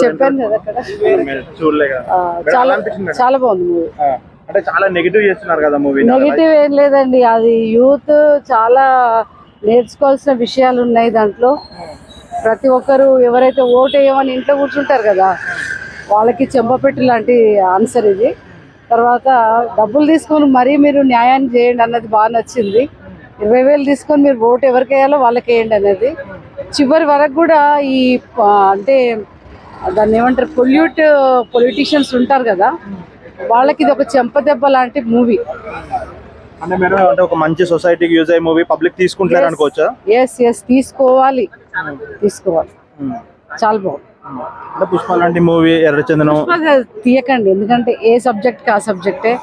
చెప్పాను కదా అక్కడ. చూడలేగా చాలా చాలా బాగుంది మూవీ. అంటే చాలా నెగిటివ్ చేస్తున్నారు కదా మూవీ. నెగిటివ్ ఏం లేదండి, అది యూత్ చాలా నేర్చుకోవాల్సిన విషయాలు ఉన్నాయి దాంట్లో. ప్రతి ఒక్కరు ఎవరైతే ఓటు వేయమని ఇంట్లో కూర్చుంటారు కదా, వాళ్ళకి చెంపపెట్టు లాంటి ఆన్సర్ ఇది. తర్వాత డబ్బులు తీసుకొని మరీ మీరు న్యాయాన్ని చేయండి అన్నది బాగా నచ్చింది. 20,000 తీసుకొని మీరు ఓటు ఎవరికి వేయాలో వాళ్ళకి వేయండి అనేది. చివరి వరకు కూడా ఈ అంటే దాన్ని ఏమంటారు, పొలిటీషియన్స్ ఉంటారు కదా, వాళ్ళకి ఇది ఒక చెంపదెబ్బ లాంటి మూవీ. అంటే మీరు అంటే ఒక మంచి సొసైటీకి యూజ్ అయ్యే మూవీ పబ్లిక్ తీసుకుంటారు అనుకోవచ్చా? ఎస్ తీసుకోవాలి. చాలా బాగుంది. అంటే పుష్ప లాంటి మూవీ, ఎర్రచందనం తీయకండి, ఎందుకంటే ఏ సబ్జెక్ట్కి ఆ సబ్జెక్టే.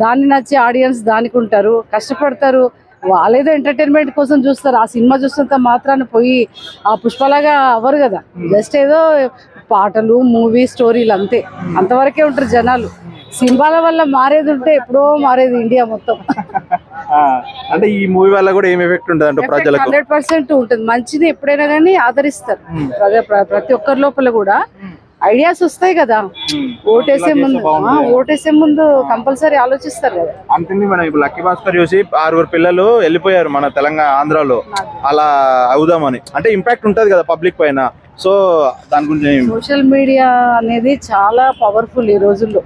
దాన్ని నచ్చే ఆడియన్స్ దానికి ఉంటారు, కష్టపడతారు. వాళ్ళేదో ఎంటర్టైన్మెంట్ కోసం చూస్తారు. ఆ సినిమా చూసినంత మాత్రాన్ని పోయి ఆ పుష్పలాగా అవ్వరు కదా. జస్ట్ ఏదో పాటలు, మూవీ, స్టోరీలు అంతే, అంతవరకే ఉంటారు జనాలు. సినిమాల వల్ల మారేది ఉంటే ఎప్పుడో మారేది ఇండియా మొత్తం. అంటే ఈ మూవీ వల్ల కూడా ఏం ఎఫెక్ట్ ఉంటుంది అంటే ప్రజలకు? 100% ఉంటుంది. మంచిది ఎప్పుడైనా కానీ ఆదరిస్తారు. ప్రతి ఒక్కరి లోపల కూడా ఐడియాస్ వస్తాయి కదా. ఓటేసే ముందు కంపల్సరీ ఆలోచిస్తారు కదా. అంటుంది మనం ఇప్పుడు లక్కీ భాస్కర్ చూసి 6 పిల్లలు వెళ్ళిపోయారు మన తెలంగాణ, ఆంధ్రాలో. అలా అవుదామని అంటే ఇంపాక్ట్ ఉంటది కదా పబ్లిక్ పైన. సో దాని గురించి సోషల్ మీడియా అనేది చాలా పవర్ఫుల్ ఈ రోజుల్లో.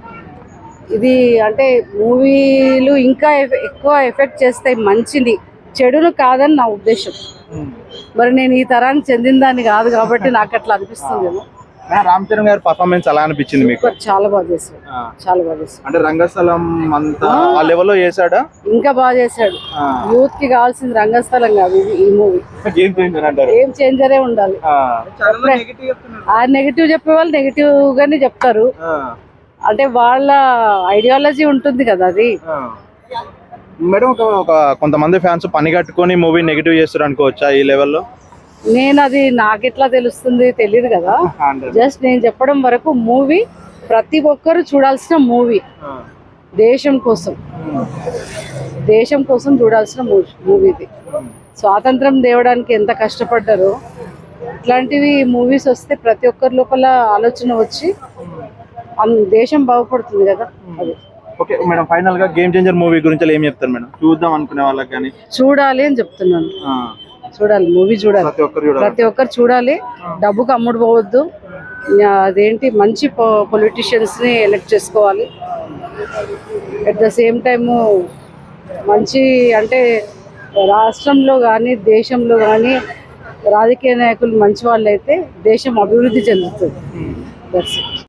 ఇది అంటే మూవీలు ఇంకా ఎక్కువ ఎఫెక్ట్ చేస్తాయి మంచిని, చెడును కాదని నా ఉద్దేశం. మరి నేను ఈ తరానికి చెందిన దాన్ని కాదు కాబట్టి నాకు అట్లా అనిపిస్తుంది. రామ్ చరణ్ గారి పర్ఫార్మెన్స్ ఎలా అనిపించింది మీకు? చాలా బాగా చేశాడు, చాలా బాగా చేశాడు. అంటే రంగస్థలం అంతా ఆ లెవెల్లో చేశాడా? ఇంకా బాగా చేశాడు. యూత్ కి కావాల్సింది రంగస్థలం కాదు, ఈ మూవీ గేమ్ చేంజరే ఉండాలి. ఆ నెగిటివ్ చెప్పే వాళ్ళు నెగిటివ్ గానే చెప్తారు. అంటే వాళ్ళ ఐడియాలజీ ఉంటుంది కదా అది. మేడం ఒక కొంతమంది ఫ్యాన్స్ పని కట్టుకొని మూవీ నెగిటివ్ చేస్తారు అనుకోవచ్చా ఈ లెవెల్లో? నేను అది నాకెట్లా తెలుస్తుంది తెలియదు కదా. జస్ట్ నేను చెప్పడం వరకు మూవీ ప్రతి ఒక్కరు చూడాల్సిన మూవీ. దేశం కోసం చూడాల్సిన మూవీ ఇది. స్వాతంత్రం తేవడానికి ఎంత కష్టపడ్డారో ఇట్లాంటివి మూవీస్ వస్తే ప్రతి ఒక్కరి లోపల ఆలోచన వచ్చి దేశం బాగుపడుతుంది కదా. అది ఓకే మేడం, ఫైనల్ గా గేమ్ చేంజర్ మూవీ గురించి ఏం చెప్తారు మేడం? చూద్దాం అనుకునే వాళ్ళకి కానీ చూడాలి అని చెప్తున్నాను. చూడాలి, మూవీ చూడాలి, ప్రతి ఒక్కరు చూడాలి. డబ్బుకు అమ్ముడు పోవద్దు. అదేంటి, మంచి పొలిటీషియన్స్ ని ఎలక్ట్ చేసుకోవాలి. అట్ ద సేమ్ టైము మంచి అంటే రాష్ట్రంలో కానీ దేశంలో కానీ రాజకీయ నాయకులు మంచి వాళ్ళు అయితే దేశం అభివృద్ధి చెందుతుంది. That's it.